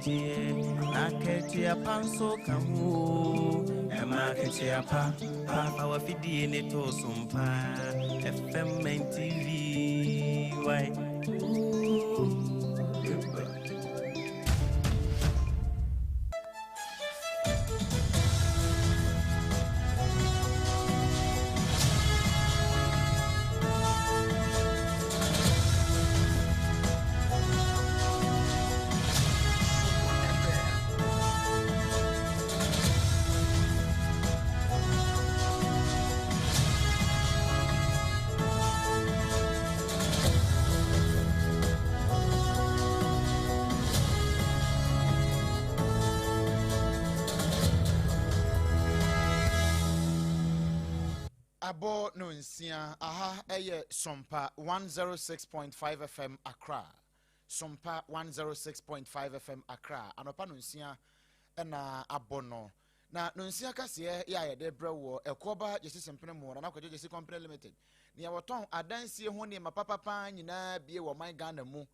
Aketie, Aketia Panso Kamu, Emaketia Pa, our Fidi in it or Sompa, FM and TV. Why? Abo no nsia aha eye SOMPA 106.5 FM Accra. SOMPA 106.5 FM Accra. Anopa no nsia na abono. Na no nsia kase ya ye de brewo ekoba jesi sempene mo na kwaje jesi company limited. Nia woton adansie ho ne mapapapa nyina bie wo man Ghana mu.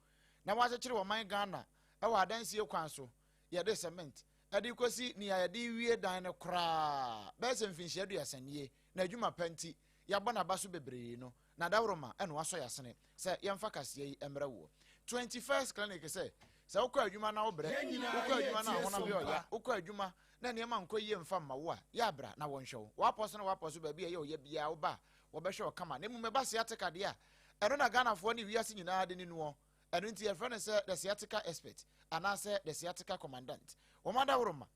Na wakyekere wo man Ghana e wo adansie kwan so ye de cement. Adi kosi ni ya de wie dan ne kra. Be se mfinhia du yasanie. Na adwuma panti ya bana baso bebre no na dawroma eno waso yasene se yemfa kase yi emre wo 21st clinic se ukọ adwuma na obre ukọ adwuma na hona be oya ukọ adwuma na ne ma nko yie mfa ma wo a ya bra na wonhwe wo waposo ba bia ye oya bia wo ba wo be hwe kama na mu me ba siatica de a eno na Ghana fo ne wiase nyina de ni no eno nti ye friend se the sciatica expert ana se the sciatica commandant wo ma dawroma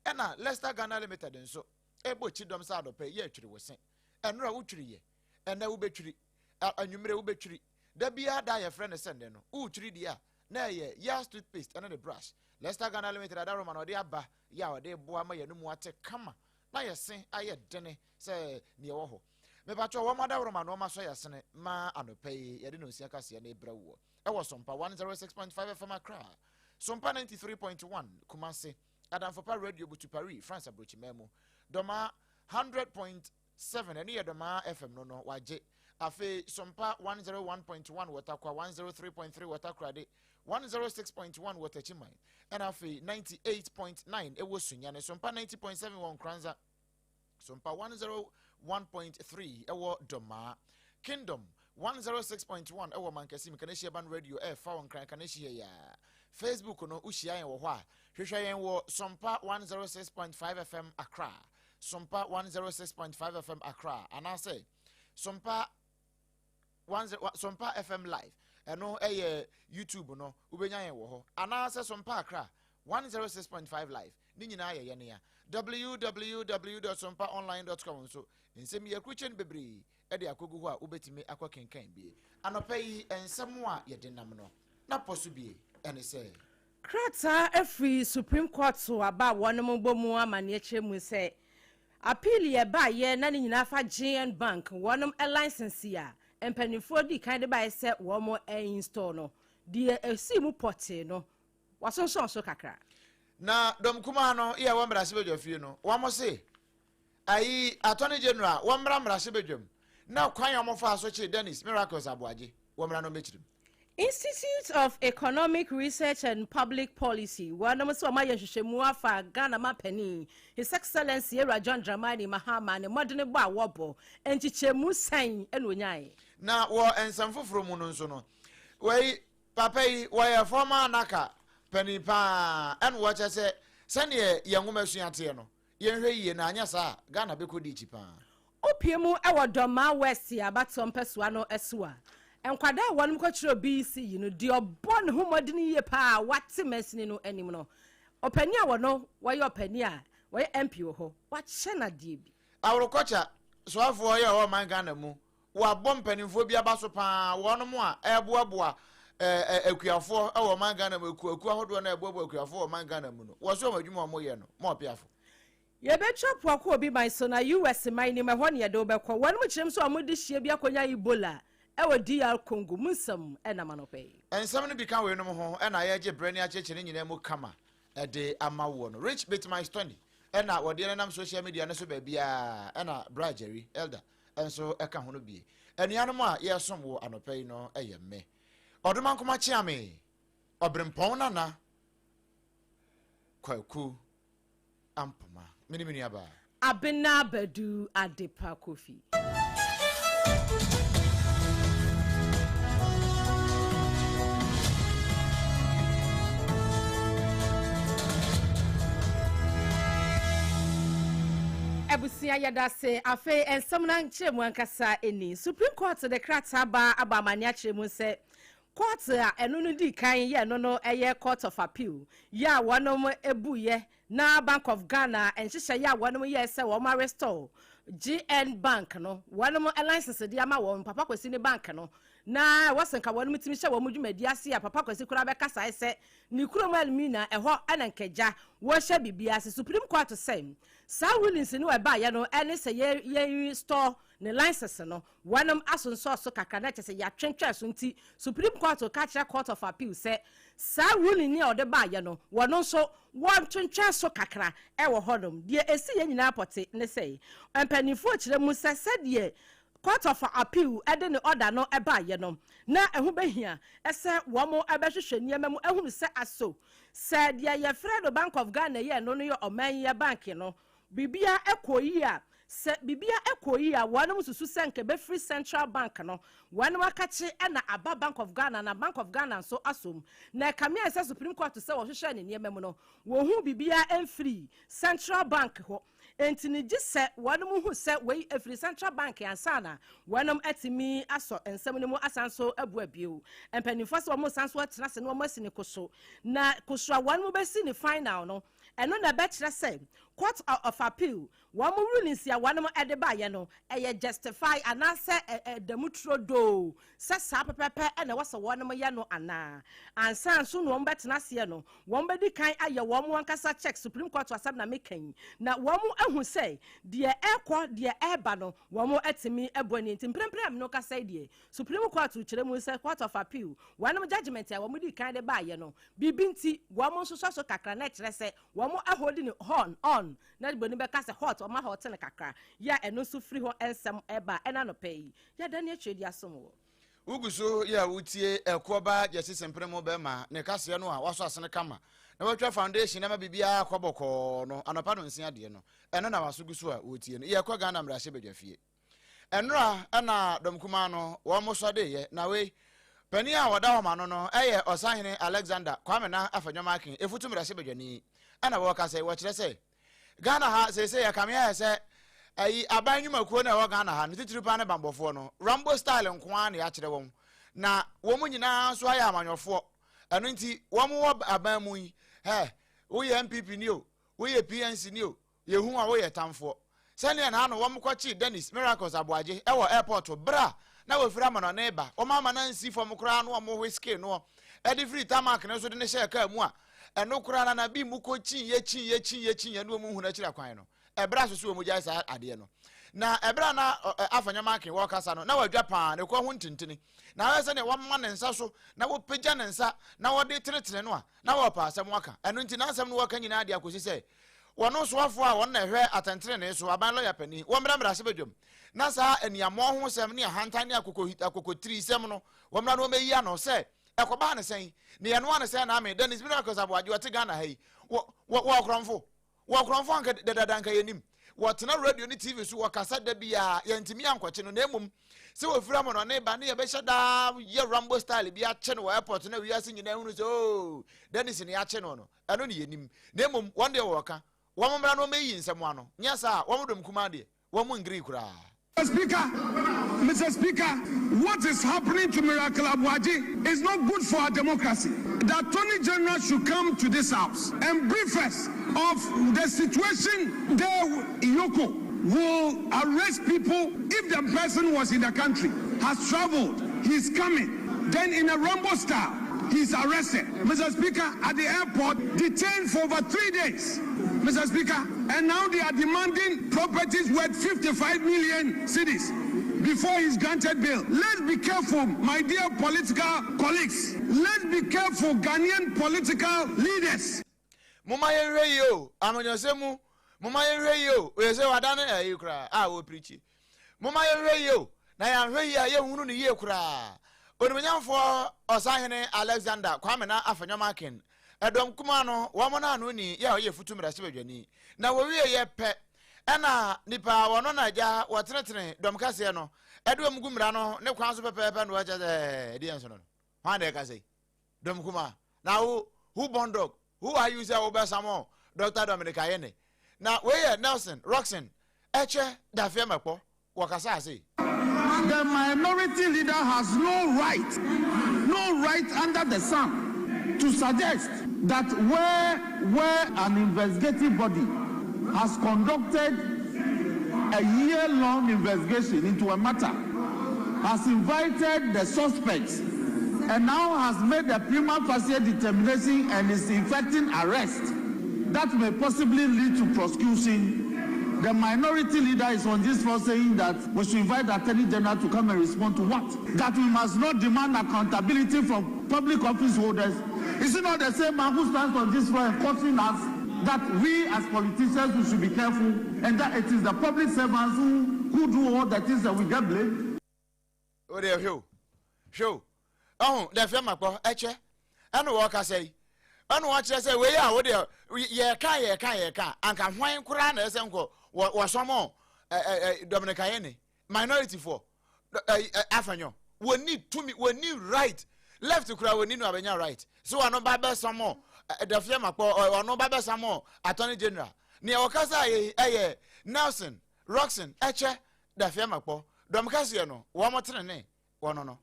ena Leicester Ghana Limited nso ebo chidom sa do pe ye atwiri wosen enura wutwiri ye ena wo betwiri anwumre wo betwiri da bia da ye friend sende no wutwiri dia na ye ya toothpaste ena the brush Leicester Ghana Limited adaro ma no de aba ya ode boa ma ye no mu ate kama na ye sen aye dene se ne wo ho me ba cho wo ma da ma no ma so ye sene ma anope ye de no sia kase na ebra wo e wo SOMPA 106.5 FM Accra SOMPA 93.1 Kumasi Adamfopa Radio Butu Paris France Abrochi Memo Doma 100.7 eni ye Doma FM no waje afe SOMPA 101.1 watakwa 103.3 watakra de 106.1 watachimai and afe 98.9 ewo sunyane SOMPA 90.7 won Kranza SOMPA 101.3 ewo Doma Kingdom 106.1 ewo Mankasi Mkaneshi Ban Radio fa won Kran Kaneshi ya Facebook no ushia yen wo ho a hwehwe yen wo SOMPA 106.5 FM Accra SOMPA 106.5 FM Accra anase SOMPA FM live eno eye YouTube no ubenya yen wo ho anase SOMPA Accra 106.5 live ni nyina ye ne ya www.sompaonline.com so nsem ye kruchen bebre e de akogu ho a ubetime akwakenkan bi anopai ensem a ye denam no na poso bi ene say Krata every Supreme Court so aba wonom bomu amane eche mu say appeal ye ba ye na nyina fa GN Bank wonom a license ya empanifo di kan de ba say wo mo install no de esi mu porte no wasonson so kakra na dom kuma no ye wo mrase bedwafie no wo mo say ayi attorney general wo mrase bedwam na kwan yo mo fa so che Dennis Miracles Abuaje wo mra no mechirim Institute of Economic Research and Public Policy. One so my Yeshemu afa Ghana mapeni. His Excellency Era John Dramani Mahama ne modern ba wobo enchichemu sign enwonyai. Na wo ensamfo from no nso no. We papa yi wo ya former naka pani pa en wo che se sane ye nwoma suate no. Ye hwe yie na anya sa Ghana bekodi chi pa. Opiemu ewo Doma West ya batom pesua no esua. Enkwada wonum kwachiro BC yi no di obon humodini ye pa wate mesini no anim no opani a wono waye opani a waye MP ho wache na die bi awrokocha so afo ye o man Ghana mu wa bom panimfo bi abaso pa wonum a eboaboa akuafo e wo man Ghana mu aku ahodo na eboaboa akuafo wo man Ghana mu no wo so madwuma mo ye no mo piafo ye betwa poko obi man so na US man ni me ho ne ye do bekọ wonum chirem so amodi hie bi akonya Ebola ewo DR Congo munsam ena manope ensam no bi kan we no ho ena ye je brani achechene nyina mu kama e de amawo no rich BITMISE Tony ena wode ne nam social media ne so ba bia ena bra Jerry elder enso eka ho no bi enuanom a ye som wo anope no eye me odoman koma chiame OBREMPONG nana Kwaku Ampoma. Mini aba. Abena Bedu Adepa Kofi. Ebusia yada se afe ensamna nchemu ankasa eni Supreme Court de krata ba abamania chemu se court a enu no di kan ye no no eye Court of Appeal ya wonom ebuye na Bank of Ghana enhihye ya wonom ye se wo ma restore GN Bank no wonom license di ama wo papa kwesi ni bank no na wasenka wonom timi hye wo mudwumadi ase a papa kwesi kura be kasa ese ni kurom almina eho anankeja wo hye bibia se Supreme Court say sa rulings ni we ba ye no ene se ye store ne license no wonom asonso so kakra na che se ya twentwa so nti Supreme Court ka kira Court of Appeal say sa ruling ni ode ba ye no wono so won twentwa so kakra e wo hodom de esi ye nyina apote ne say empanifo kire mu se de Court of Appeal ede ne order no eba ye no na ehu behia ese wo mo ebehwehwe niam mu ehunu se aso se de ye Fredo Bank of Ghana ye no no ye oman ye bank no bibia ekoyi a se bibia ekoyi a wonom susu senke be Free Central Bank no wonom akache na Aba Bank of Ghana na Bank of Ghana so asom na kamia se Supreme Court se wo hwehwe ne niam mu no wo hu bibia Free Central Bank ho entini gise wonom hu se we Free Central Bank ansana wonom atimi aso ensem ne mu asanso abu abio empanifo se wo mo sanso atena se no mo asini koso na koso a wonom be si ni final no eno na be kire se Court of Appeal one more rulings ya one more edeba ye no eye justify anase demutro do sasa pepepe na wasa one more ye no ana ansan so no mbetena se no one be di kan aye one more ankasa check Supreme Court wasab na mekan na one more ehu say de ekwo de eba no one more etimi eboni ntimprempre no kasa de Supreme Court kire mu say Court of Appeal one more judgment ya one more di kan de ba ye no bibinti one more so kakra na kire say one more holding horn on na boni be kasa hot o ma hot na kakra ya eno so free ho ensem eba ena no pay ya dani atwedi asomo uguso ya wutie ekoba jesi sempremo be ma ne kase no a waso asene kama na watwa foundation na ma bibia kwaboko no anopa no nsia de no eno na waso guso a wutie no ye kwa Ghana mrahye bedwafie enra ana domkuma no wo mo so de ye na we pani a wada ho ma no eye Osahene Alexander Kwame na afanyoma akin efutu mrahye bedwani ana wo kase wo kire se Ghana ha se ya kamia se ayi abanyuma kuo na wo Ghana ha no titiri pa ne bambofo no Rambo style nko an ya kire won na wo mu nyina so aya amanyofo eno nti wo mu abamu yi wo ye MPP ni o wo ye PNC ni o ye hu a wo ye tamfo se ne na no wo mu kwachi Dennis Miracles Aboaje e wo airport bra na wo fira ma no na eba wo mama na nsi fo mu kra no wo whiskey no e di free tamak ne so de ne share ka mu a eno kura na bi mu ko chin ye no mu hu na kira kwan no ebra so mu jai sa ade no na ebra na afanya makin wo kasa no na wadwa pa ne ko hu ntintini na we se ne wo ma ne nsa so na wo pegya ne nsa na wo de tretre no a na wo pa asem waka eno nti na asem no waka nyina ade akosi se wono so afo a won na hwe atentre ne so aban lawyer pani wo mra se bedwam na sa eniamo ho sem ne hantan ne akoko tri sem no wo mra no meyi ano se ekoba ne sen ne ye no ane sen na me Dennis Miracles Aboaje wote Ghana hai wo kronfo anka dedadanka yenim wotena radio ni TV so wakasa da bia yentimi ankwache no nemum se wo fira mo no ne ba ne ye be hyada ye Rambo style bia che no airport na wi ase nyina hunu so Dennis ne ya che no eno ne yenim nemum one day woka wo momra no meyi nsem ano nya sa wo modom kuma de wo mo ngri kura. Mr. Speaker, what is happening to Miracle Aboaje is not good for our democracy. The Attorney General should come to this house and brief us of the situation there. Yoko will arrest people if the person was in the country, has traveled, he's coming, then in a Rambo style, he's arrested. Mr. Speaker, at the airport, detained for over 3 days. Mr. Speaker, and now they are demanding properties worth 55 million cedis before he's granted bail. Let's be careful, my dear political colleagues. Let's be careful, Ghanaian political leaders. Mama yenhwe yo, amanyosemu. Mama yenhwe yo, oyese wadane ayi kura. Wo preach. Mama yenhwe yo, na yanhwe ya ye hunu ne ye kura. Onimanyamfo Osahene Alexander Kwame na afanyoma ken Edom kuma no wamona no ni ya oye futum rase badwani na wo wie ye pe ena nipa wono na ja wotenetene dom kase no edom gumra no ne kwan so pepepe no waja de enso no hwan de kase dom kuma na who born dog who are you say obesamo Dr. Dominic Ayene na we Nelson Roxen eche da fe mapo wakasa ase the minority leader has no right under the sun to suggest that where an investigative body has conducted a year-long investigation into a matter, has invited the suspects, and now has made a prima facie determination and is effecting arrest that may possibly lead to prosecution. The minority leader is on this floor saying that we should invite the Attorney General to come and respond to what? That we must not demand accountability from public office holders. Is it not the same man who stands on this floor and cautioning us that we as politicians we should be careful and that it is the public servants who do all the things that we get blamed? Oh, there, show. Oh, the firma po eche. Anu waka say. Anu watch say we ya wo there ye ka anka hwan kura na ese nko wo somo Dominic Ayene minority for afanyo we need right left kura we need no abenya right so anu ba be somo the firma po anu ba be somo Attorney General ne okasa ye Nelson Roxen eche the firma po domkase no wo motene ne wono no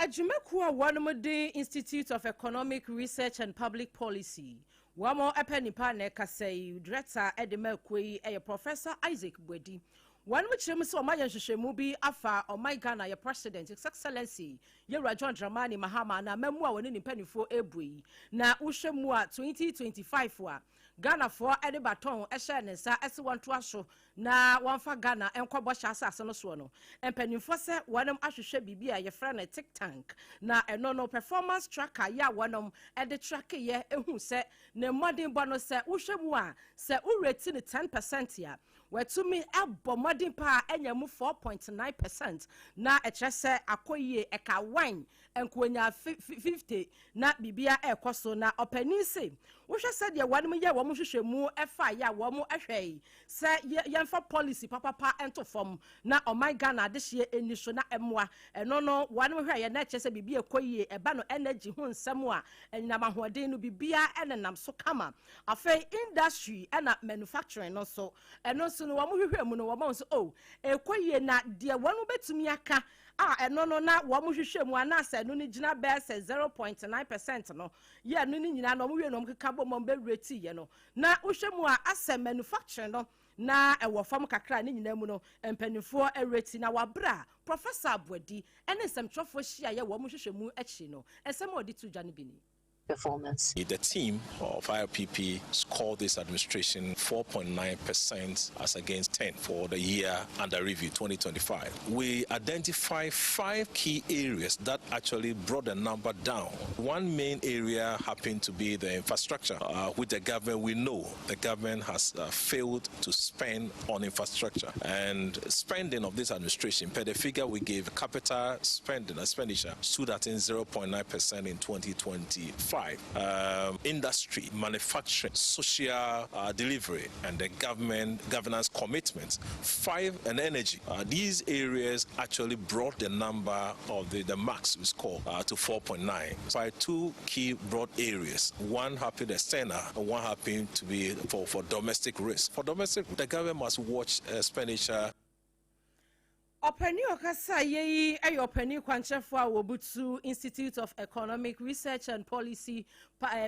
Ajumekuwa Wanamode Institute of Economic Research and Public Policy. Wamo epenipa ne kasei director Edemekwe Professor Isaac Bwedi. One which so Omaya Shemu afa Ghana your president His Excellency Yera John Dramani Mahama na memua woni ni penifo ebui na ushemua 2025 wa Ghana for Edebaton Eshenesa S1 aso na wanfa Ghana enkwabo hyasa asano so no empanimfo se wanam ahwehwe bibia ye frana tick tank na eno performance tracker ya wanam ede track ye ehu se ne modern bono se uhwemu a se ureti ne 10% ya wetumi abo modern pa enyamu 4.9% na ekyese akoyie eka wine enkonya 50 na bibia ekoso na opani se wohwe se de wanam ye wo hwehwemu efa ya wo mo ahwei se yemfa policy papa ento form na Ghana adehye eniso na emwa eno no wanam hwe ye na ekyese bibia ekoyie eba no energy hu nsem a enyinam ahoden no bibia enenam so kama afei industry na manufacturing no so eno so no wo hwehwe mu no wo so ekoyie na de wanu betumi aka eno no na wo hwehwe mu anasa no ni gina be 0.9% no ye no ni nyina no wo hwe no mkeka bo mo be rate ye no na wohwe mu a asa manufacturing no na ewo fam kakra ni nyina mu no empanifo ereti na wabra Professor Bwedi ene semtrofo hia ye wo hwehwe mu echi no esem odi tu dwa ne bini performance. The team of IRPP scored this administration 4.9% as against 10 for the year under review 2025. We identify 5 key areas that actually brought the number down. One main area happened to be the infrastructure. With the government, we know the government has failed to spend on infrastructure. And spending of this administration, per the figure we gave, capital expenditure stood at 0.9% in 2025. Industry, manufacturing, social delivery, and the governance commitments. 5, and energy. These areas actually brought the number of the max we score to 4.9. By 2 key broad areas. One happened external, and one happened to be for domestic risk. For domestic, the government must watch expenditure. Openi okasa yeyi openi kwanchefo a wobutu Institute of Economic Research and Policy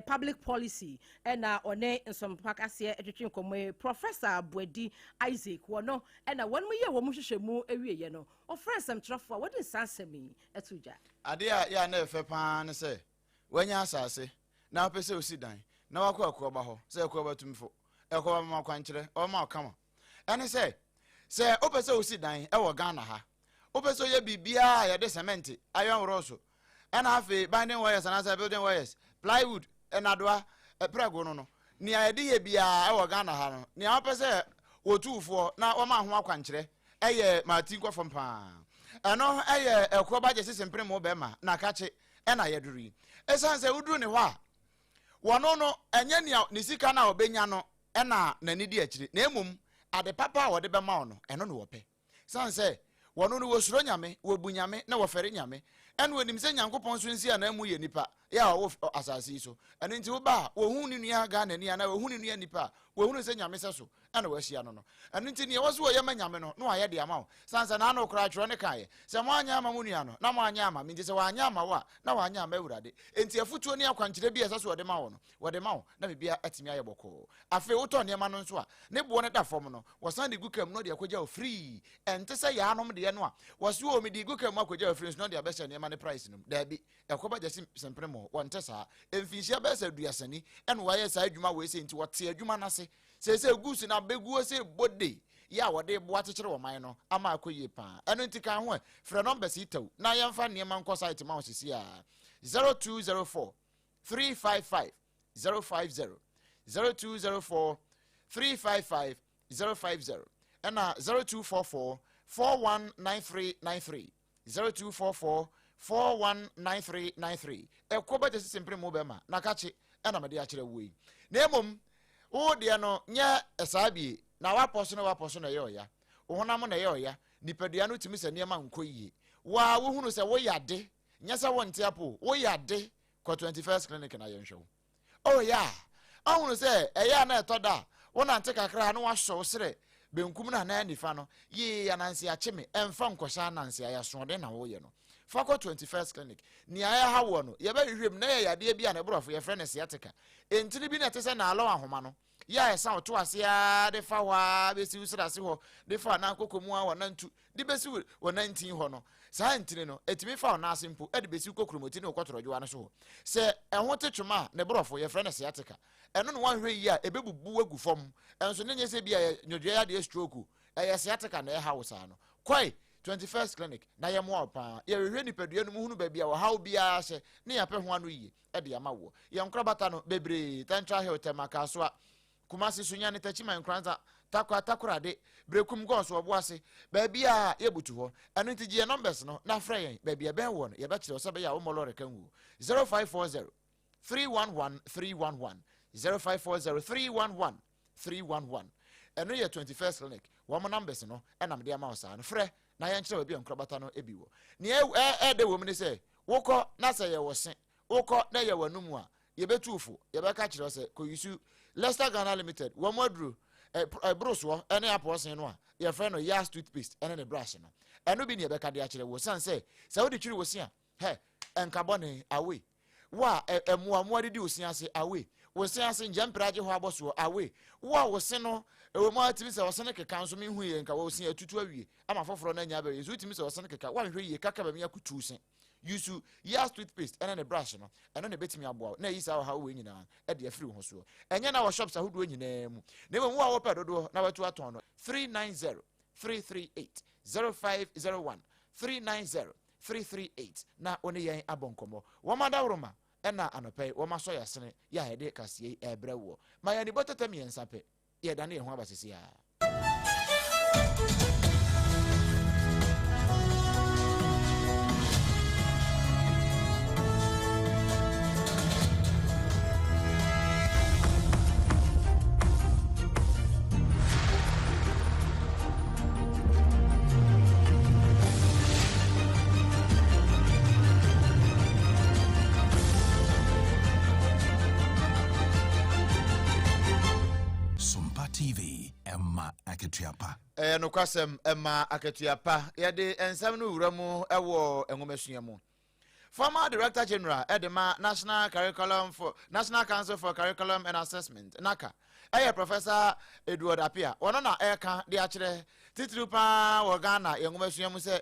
Public Policy ena one nsompa kase etwetwe nkomo Professor Bwedi Isaac wono ena wonmu ye wo hwehwemu ewieye no ofrensem trofo wodi sansemi etuja ade ya na efe pa ne se wanya asase na opese osidan na wakọ ba ho se ekọ batumfo ekọ ba ma kwankyere o ma okama ene se opese osidan ewo Ghana ha opese ye bibia ya de cement ayon roso ena afi binding wires and as building wires plywood enadoa prego no ni ayede ye bia ewo Ghana ha no ni opese wotufo na o ma ho akwankyere eye mati kwafom pa eno eye ekọ ba je sesempre mo be ma na kache ena yeduri esan se uduru ne ho a wono no enye ne ne sika na obenya no na nani di akire na emum ade papa wo de be ma no eno no wo pe san say wono no wo suro nyame wo bu nyame na wo fere nyame eno onim se nyankopon so nsi ana mu ye nipa ya wo asase so eno nti wo ba wo hu ni nua ga na ni ana wo hu ni nua nipa wo hu se nyame se so ena wo ahia no no eno nti ne wo so wo ye ma nyame no no aye de ama wo sansa na no kra twro ne kae se mo anya ama mu nua no na mo anya ama mi nti se wa anya ama wa na wa anya ama ewurade enti afutuo ne akwankyere bi esa so wo de ma wo no wo de ma wo na bibia atimi aye boko afi wo to ne ma no nso a ne bo ne da fom no wo san de gukam no de akogya wo free ente se ya anom de no a wo so wo mi de gukam akogya wo free no de abese ne ma ne price no da bi ekoba jesi sempre mo wonte saa emfinhia bese duasani eno wa ye saa adwuma we se nti wo te adwuma na se se gusu na beguo se bode ya wode bo atechire wo man no ama akoye pa eno nti kan ho frɛ numbers itaw na yɛmfa niema nkɔ site ma osisi a 0204 355 050 0204 355 050 ena 0244 419393 0244 419393 ekoba jesi sempre mo be ma na kache ena me de akire wo yi na emom wo de no nya esabie na waposo na ye oya wo honam na ye oya nipadua no timi se niema nkoyie wa wo hunu se wo yade nya se wo nte apo wo yade ko 21st clinic na ye nhwo oh ya ahunu se eya na etoda wo na nte kakra na wa hwo sere benkum na na nifa no ye anansi acheme emfa nkosha anansi aya so de na wo ye no Fako 21st clinic ni aya ha wo no ye ba hwehwem na ye yade bia na brofo ye frɛ ne siatica entini bi na tese na alo ahoma no ya esa oto ase ya de fa wa besi usira se ho de fa na kokomu a wona ntu de besi wona ntin ho no saa ntini no etimi fa na asempo e de besi kokromoti ne okotorojo ane so se ehwo tetwuma ne brofo ye frɛ ne siatica eno no wan hwe yi a ebebubu agu fom enso ne nyese bia nyodwe ya de stroke e siatica na e ha wo saa no kwai 21st clinic na ye mo pa ye hwehwe nipadua no mu hunu ba bia wo hawo bia hye ne ya pe ho ano yi e de ama wo ye nkrabata no bebre tantra health maka so a kumasi sunya ne tachiman nkranza takorade brekum go so obo ase ba bia ye butu ho eno nti je numbers no na frɛ yen ba bia ben wo no ye ba kire so ba ya wo molore kan wu 0540 311 311 0540 311 311 eno ye 21st clinic wo mo numbers no enam de ama wo sa no frɛ na yan kire obi nkrabata no ebiwo ne de wo mne se wokɔ na se ye wo se wokɔ na ye wanumu a ye betufu ye be ka kire se ko yusu Leicester Ghana Limited wo modru broso ene aposen no a ye frɛ no Yas toothpaste ene ne brush no eno bi ne ye be ka de akire wo san se wo de twiri wo se a he enkabone awe wa emuamu de osi ase awe wo se ase njempraje ho aboso awe wo se no ewo ma atimi se wo se ne keka nso me hu ye nka wo se atutu awie ama foforo na nya ba yesu timi se wo se ne keka wa hwe ye kaka ba me akutu se yusu Yas toothpaste ene ne brush no eno ne betimi aboa na yisa ha wo nyina e de afiri ho so enye na wo shops ahodo nyina mu na mo wo pe dodo na watu aton no 390 338 0501 390 338 na one yen abonkomo wo madawroma ena anopai wo maso yasene ya hede kasie ebre wo ma ya ni botata mi ensape ye dane ye ho abasisi ya TV Emma Aketiapa. No kwasem Emma Aketiapa. Yede ensam no wuramu ewo enwomesuamu. Former Director General Edema National Council for Curriculum and Assessment NACA. Professor Edward Apia. Ono na eka de akire titiri pa wo Ghana enwomesuamu se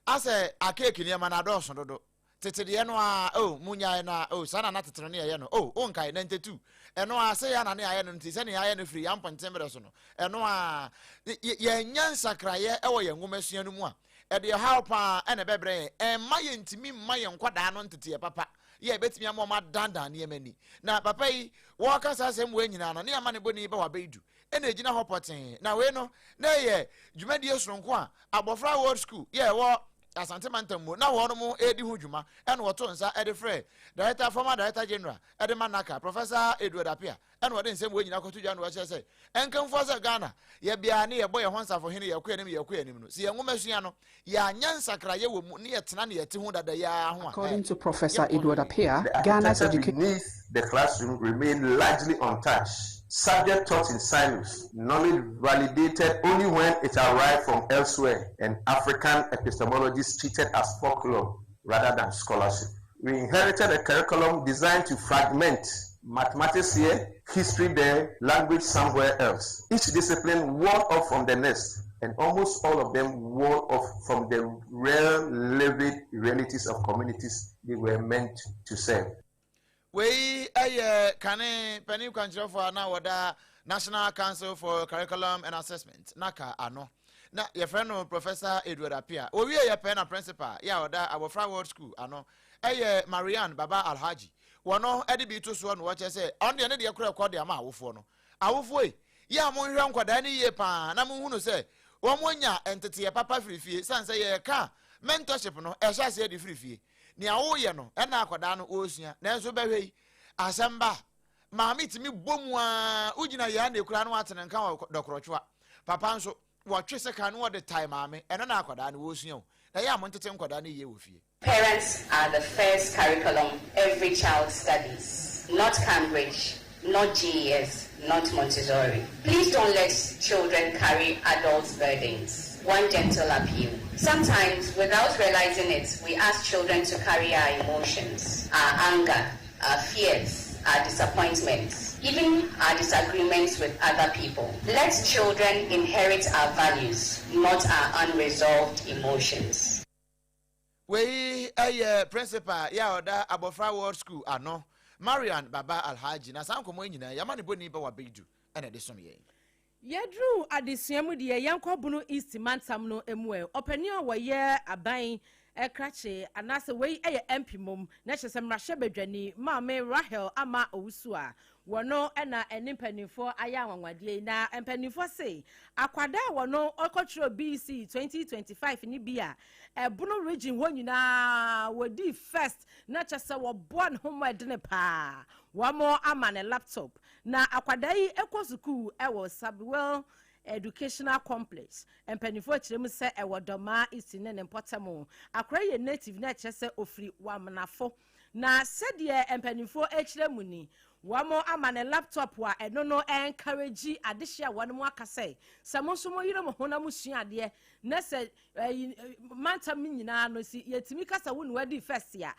ase akeki ne ma na doso dodo. Titiri no a munya na sana na titiri ne ye no onkai 92 eno a se ya na ne aye no ntise ne aye no free ampontembre so no eno a ye nyansa kraye ewo ye ngomesua no mu a e de how pa ene bebre ma ye ntimi ma ye nkwada no ntete papa ye betimi am ma dandan ne mani na papa yi wo kasa asem we nyina no ne ama ne boni ba wa beidu ene ejina hopoten na we no na ye dwumadi esronko a abofra world school ye wo asante mantamu na wono mo edi ho dwuma e no woto nsa e de frɛ director former director general e de manaka Professor Edward Apia e no de nsem wo nyina koto dwa no wo kyerɛ enkamfo sɛ Ghana ye bia ne ye boye ho nsafo hene ye koanim no si ye ngomasua no ya nyansakra ye wo mu ne ye tena ne ye te ho dada ya ho. According to Professor Edward Apia, Ghana's education beneath the classroom remain largely untouched. Subject taught in silos, knowledge validated only when it arrived from elsewhere, and African epistemologies treated as folklore rather than scholarship. We inherited a curriculum designed to fragment mathematics here, history there, language somewhere else. Each discipline walled off from the next, and almost all of them walled off from the real lived realities of communities they were meant to serve. We kane penny control for now wada National Council for Curriculum and Assessment naka ano na your friend Professor Edward Apia o we your pen principal ya wada our World School ano Marianne Baba Alhaji wono edi bi to so no wo say on de ne de kura record am awofo no awofo ya mo hwe nkwada ne ye pa na mo hunu say wo mo nya entete papa frifie san say ye ka mentorship no e sha say di frifie ni awoye no e na akwada no osua na enso behwe asamba maami timi bomu a ugina ya na ekura no atene nka dokrochwa papa nso wo twe seka no de time maami eno na akwada no osua na ya mo ntete nkwada no ye wo fie. Parents are the first curriculum every child studies, not Cambridge, not GES, not Montessori. Please don't let children carry adults' burdens. One gentle appeal. Sometimes, without realizing it, we ask children to carry our emotions, our anger, our fears, our disappointments, even our disagreements with other people. Let children inherit our values, not our unresolved emotions. We principal ya oda Abofra World School ano Marian Baba Alhaji na sankomo nyina yamane boni ba wabedu ena de som ye. Yedru adesuamu de yankobunu East Mantam no emwe opani a woye aban ekrache anase we MP mom na hyese mrahye badwani maame Rahel ama owusu a wono ena enimpanifo aya wanwade na empanifo say akwada wono okotro BC 2025 ni bia ebunu region ho nyina wodi first na hyese wo born homo edene pa wamo ama ne laptop na akwada yi ekosuku ewo Sabwell Educational Complex empanifo kiremu se ewodoma isine ne mpotamo akra ye native na kyese ofri wamnafo na sedie empanifo ekiremu ni wamo amane laptop wa eno no encourage adehia wonmo akase samonso mo yire mo honam suade na se mantam nyina no si yetimi kasa wonu wadi first ya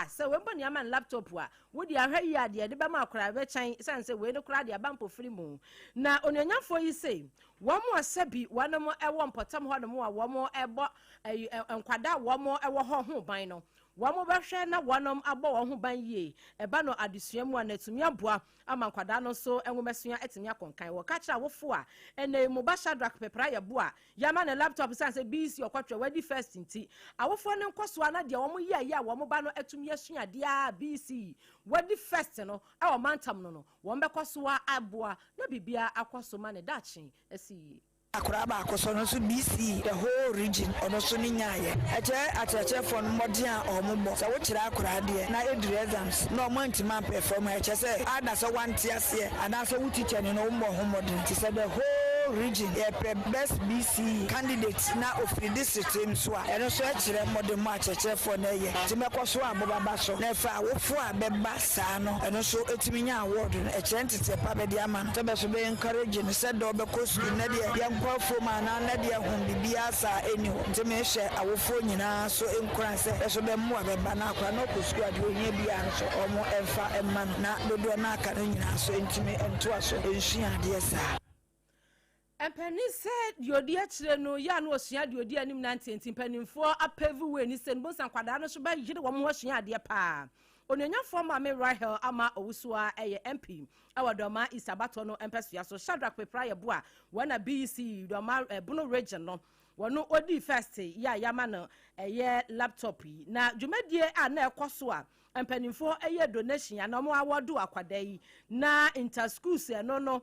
se wembo ne amane laptop wa wodi ahwe ya de be ma akra be chan sanse we ne kra de abampo free mu na ononyafo yi sei wamo asabi wonmo ewo mpotam honom wa wamo ebo enkwada wamo ewo ho ban no wamo behwe na wonom abo wo ho ban yie eba no adesuamu anatumi aboa ama nkwada no so enwomesua etimi akonkan wo ka kira wofo a ene mobasha drak pepra ya bo a yama na laptop sanse BC okotwe wadi first nti awofo ne nkoso ana de womo yie ya womo ba no etumi asua de a BC wadi first no e wo mantam no wo mbekoso a aboa na bibia akoso ma ne dachi esi akuraba akoso no so BC the whole region ono so ni nyaaye ache for modern omumbo so wo kira akurade na edure exams no mo ntima perform ache say ada so wanti ase ana so wo teacher no mo homodin ti say the whole region best BC candidate na ofri district nso a eno so akire modern match ache for na ye ti mekoso abobaba so na fa wo fo abeba saa no eno so etimi nya award no ache ntete pa be dia man to be so be encourage ni say do be ko school na dia kwafo mana na de ahom bibia sa eni ho nteme hye awofo nyina so enkuran se eso be mo abeba na akwa na okosu ade ohia bia so omo emfa emma na dodo na aka nyina so ntime ento aso enhia ade sa empani said yodi akire no ya no osua de odi anim na ntenti mpanimfo apevu we ni sen bonsan kwada no so ba yire wo mo osua ade pa ononyafo maame Rahel ama owusua MP awadoma isabato no empesua so Shadrack Pepra ye bo a wana BC doma Bono region no wono odi first ya yama no laptop na dwumadie a na ekoso a empanimfo eye donation ya na mo awodo akwada yi na interschools no no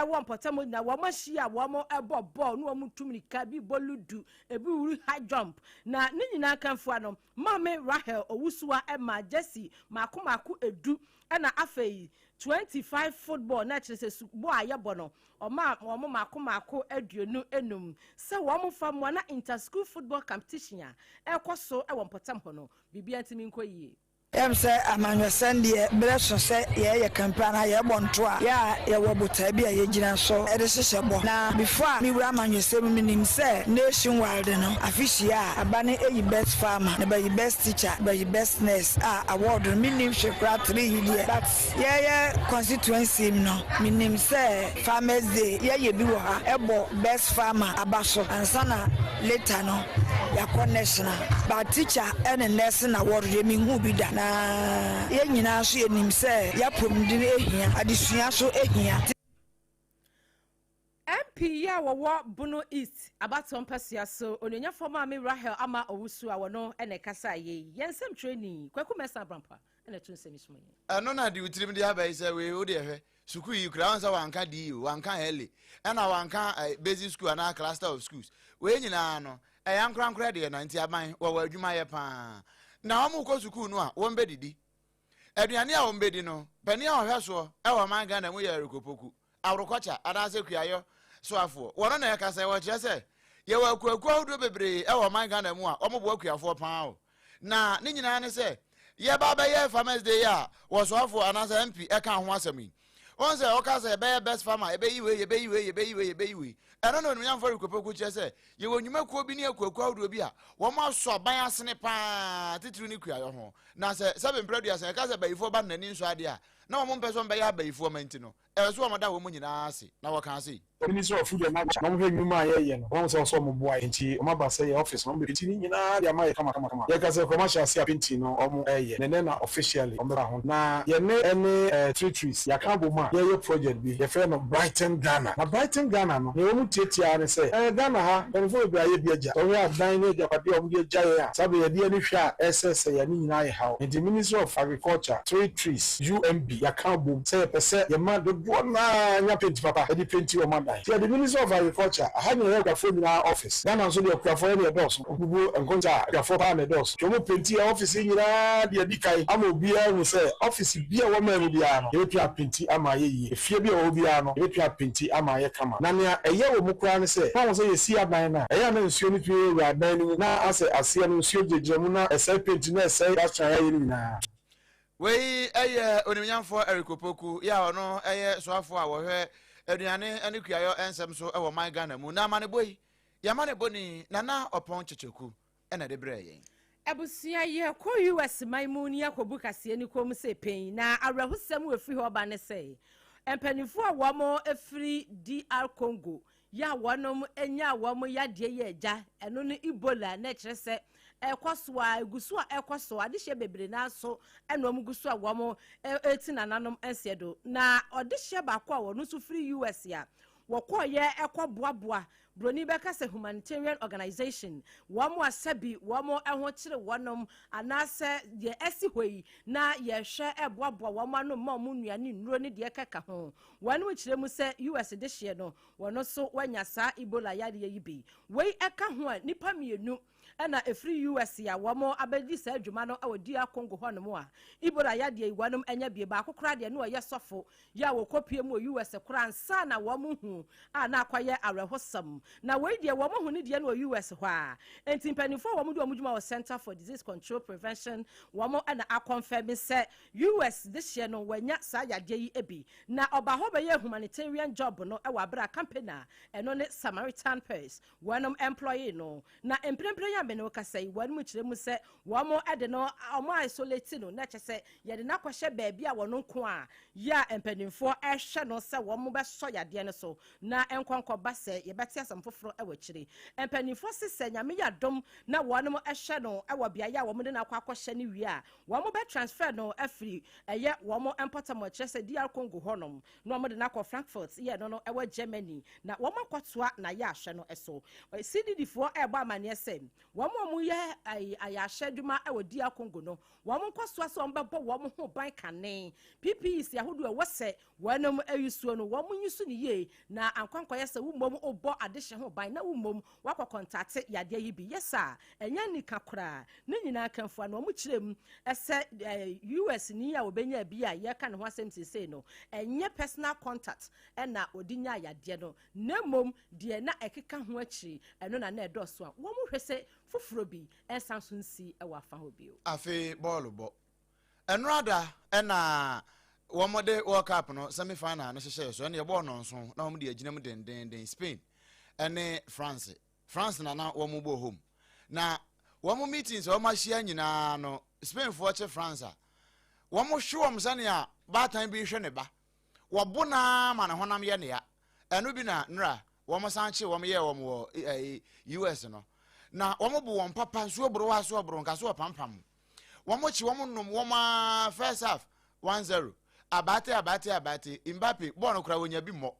wo mpotamo na wo mahia wo mo ebo ball no mo tumrika bi boludu ebi wuru high jump na ne nyina kanfo ano mame Rahel Owusuwa Emma Jesse makomako edu na afei 25 football na chese bo ayebo no oma mo makomako aduonu enum se wo mo fam na interschool football competition a ekoso e wo mpotamo no bibia ntimi nkoyie say Amanya Sunday, bless us, ye campana, ye bontoa, ye wobuta be a yegina so, edishabo. Now, before me, Ramanya 7 minutes, say, nationwide, no, officia, a banner, a best farmer, by your best teacher, by your best nurse, award, minim ship rat 3 years. But, yeah, constituency, no, minim say, Farmers Day, ye be ebo best farmer, abaso, and sana later, no, ya national, but teacher and a nurse award, you mean who be that. Ye nyina so enim se ya promdine ehia adesua so ehia MP ya wo Bono East abaton pasia so onenya former me Rahel ama Owusu a wono ene kasa ye yensem training kwaku mesa brampa ene tun semi sumo ano na di utirim di abai se we o de hwe suku yi kura wansa wanka di wanka hele ena wanka basic school na cluster of schools we nyina no yankran de na nti aban wo adwuma ye pa na omu ko suku no a won bedidi aduane a won bedi no pani a ohwe so e wo man Ghana mu ye rekopoku awrokocha adase kuayo so afo wono na yakasa wo kire se ye wa kuaku awdo bebre e wo man Ghana mu a omo bo akuafo pan o na ni nyina ne se ye baba ye Farmers Day a wo so afo anasa MP e kan ho asemi on se o ka se be best farmer e be yiwe eno no nyam for rekopoku kire se ye wonwuma kuo bi ne akuaku awdo bi a wo ma so ban asene pa titiri ni kuayo ho na se seven predu ase ka se bayifo ba nani nso ade a na wo mpeso mba ya bayifo manti no e so wo da wo mu nyina ase na wo kan ase Minister of Food and Agriculture, no more human yen. One was also boy in T. Omaba say office, no be in Yamai, come. Yaka say commercial see a pintino or and then officially on the round. Now, ye ne any trees, Yakabuma, your project be a friend of Brighton Ghana. Now, Brighton Ghana, no, you won't take and say, Ghana, and for be a beja. So we have 9 age of the Jaya, Sabi a dear Nisha, SSA, and I how. And the Minister of Agriculture, 3 trees, UMB, Yakabu, say per se, your mother, one, your paint papa, the paint your mother. The Minister of Agriculture, I had a phone in our office. Then I saw the California doors, and contact your 400 doors. Jomo Pinty office in the Dikai, Amobia will say, office be a woman with the arm. You can Pinty Amaye, if you be Obiano, you can Pinty Amaye Kama. Nania, a year of Mukran say, I was a see a banner. I am in Sunni, we are dining now. I say, I see a monsieur de Jamuna, a serpent, say, that's now. We a Onian for Erikopoku, ya no, a so for our aduane ane kuayo ensem so e wo man Ghana mu na mane boy ya mane boni nana opon checheku ena de breye ebusia ye ko US maimu ni akobu kase ni kom se pen na awrahusem we free ho ba ne se empanifo a wo mo efri DR Congo ya wonom enya wo mo yade ye eja eno no Ebola na kire se ekwasoa eguso a ekwasoa adihye bebre na so enom guso a wo mo eti nananom ensedo na odihye ba kwa wo no so free US ya wo koye ekwaboaboa broni beka se humanitarian organization wo mo asabi wo mo eho kire wonom anase ye esi hoyi na ye hwe eboaboa wo mo anom ma mo nuane nnuro ne de keka ho wanu kire mu se US dihye no wono so wanya sa Ebola yade yi bi wei eka ho a nipa mienu ena efri US ya womo abedi sa adwuma no awodi Congo ho no mo a Ebola yade yi wonom enya bie ba akokra de no ye sofo ya wo kopie mu US kora nsa na womo hu a na akwaye awrehosam na we de womo hu ne de no US ho a enti mpanifo womo de omudwuma wo Center for Disease Control Prevention womo na akonfirm se US this year no wanya sa yade yi ebi na oba ho be ye humanitarian job no e wa bra company eno ne Samaritan Purse wonom employee no na emprempren ya me no kasa yi wanu kire mu se womo ede no omo isolate no na kyese ye de na kwahye baabi a wono nko a ya empanimfo ehwe no se womo be so yade ne so na enkonko ba se ye beti asam foforo e wakire empanimfo sese nyame ya dom na wonom ehwe no e wa bia ya womo de na kwakwahye ne wi a womo be transfer no afiri eye womo empotamo kyese DR Congo honom no womo de na kwa Frankfurt ye no no e wa Germany na womo kwatoa na ya ahwe no eso CDD4 e ba amane se wɔn yɛ ayahwɛ dwuma ɛwɔ dia Congo no wɔn nkɔsoa so wɔn bɛbɔ wɔn ho ban kane PPEs ahodoɔ ɛwɔ sɛ wɔn ayusuo no wɔn nyusu ne yie na ankwankɔyɛ sɛ wɔn ɔbɔ adehye ho ban na wɔn wakɔ kontate yadeɛ yi bi yɛsa ɛnyɛ nika koraa ne nyinaa kanfo na wɔn kyerɛ mu ɛsɛ US ni a wɔbɛnya bi a yɛka ne ho asɛm sesei no ɛnyɛ personal contact ɛna odinya yadeɛ no na mom deɛ na ɛkeka ho akyi ɛno na ɛdɔso a wɔn hwɛ sɛ foforo bi ɛsan so nsi ɛwɔ afa ho bio afi bɔɔlo bɔ ɛnurada ɛna wɔn de World Cup no semi final no hyehyɛ so ɛna yɛbɔɔ no nso na wɔn de agyina mu dendenden Spain ɛne France na wɔn bɔ home na wɔn meetings wɔn ahyia nyinaa no Spain foɔ kyɛ France a wɔn hwe wɔn sɛnea baatan bi hwɛ ne ba wɔbo na ma ne honam yɛ nea ɛno bi na nra wɔn san kye wɔn yɛ wɔn wɔ US no na wɔn bu wɔn papa nsuo boro wa so boro nka so pampam wɔn kye wɔn nom wɔn first half 1-0 abate Mbappe bɔɔl no kora wɔnya bi mmɔ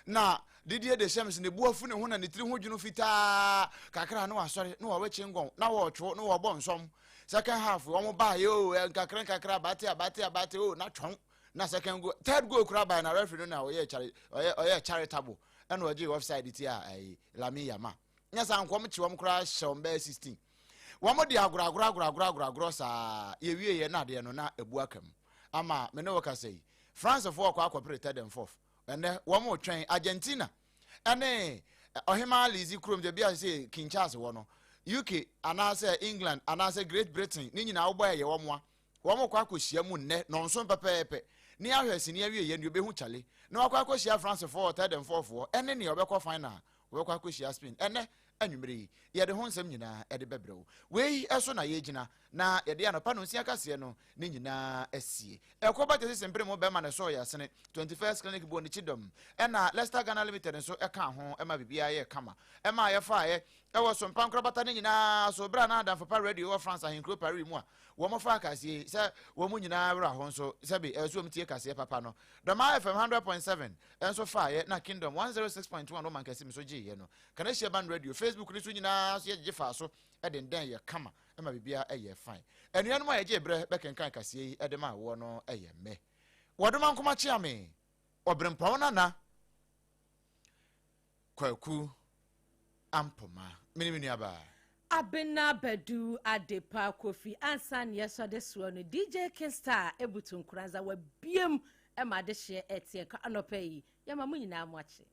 na Didier Deschamps ne bu afu ne ho na ne tiri ho dwunu fitaa kakra na wasɔre na wɔwɛkye ngɔn na wɔtwo na wɔbɔ nsom second half wɔn ba yo kakra abate o na twɔn na second goal third goal kura by na referee no na ɔyɛ charitable ɛna ɔgye offside ti a Lami Yama nya san kom kye wɔn kura hyɛ wɔn bɛɛ 16 wɔn de agoragoro saa yɛwie yɛ na de no na ebu akam ama me ne wɔka sɛ France for akɔpere third and fourth ɛnɛ wɔn twɛn Argentina ɛne ɔhema Lizi kurom de bia sɛ King Charles wɔ no UK anaasɛ England anaasɛ Great Britain ne nyinaa wɔbɔ yɛ wɔn kɔ akɔhyia mu nnɛ nɔnso pɛpɛɛpɛ ni ahwɛ sini awie yɛ ne obehu chale na wakɔ akɔhyia France for third and fourth ɛne ne ɔbɛkɔ final wɔbɛkɔ akɔhyia Spain ɛnɛ anwumere yɛde ho nsɛm nyinaa ɛde bɛbrɛw wei ɛso na yɛgyina na yɛde anɔpa no nsia kaseɛ no ne nyinaa asie ɛkɔba te sɛ mpere mu bɛma ne so yɛ asene 21st clinic bɔ ne chidom ɛna Leicester Ghana Limited nso ɛka ho ɛma bibia yɛ kama ɛma yɛfa ɛwɔ so mpa nkrabata ne nyinaa so bra na adamfo pa radio wɔ France ahenkro Paris mu a wɔn fa kaseɛ sɛ wɔn mu nyinaa wura ho nso sɛbi ɛso mu tie kaseɛ papa no Dama FM 100.7 ɛnso fa na Kingdom 106.1 no man kɛse mi so gye yɛ no kana hyɛ ban radio Facebook ni so nyinaa so yɛgye fa so ɛden yɛ kama ɛma bibia ɛyɛ fine ɛnuanom a yɛgye brɛ bɛkenkan kaseɛ yi ɛde ma wɔ no ɛyɛ mɛ wɔdoma nkoma kyea me ɔbrempɔn nana kwaku ampoma minimini aba Abena Bedu Adepa Kofi Ansan yesode so no DJ Kingstar ebutu nkranza wa biem e ma de hye etie ka anopa yi ya ma mu nyina mu ache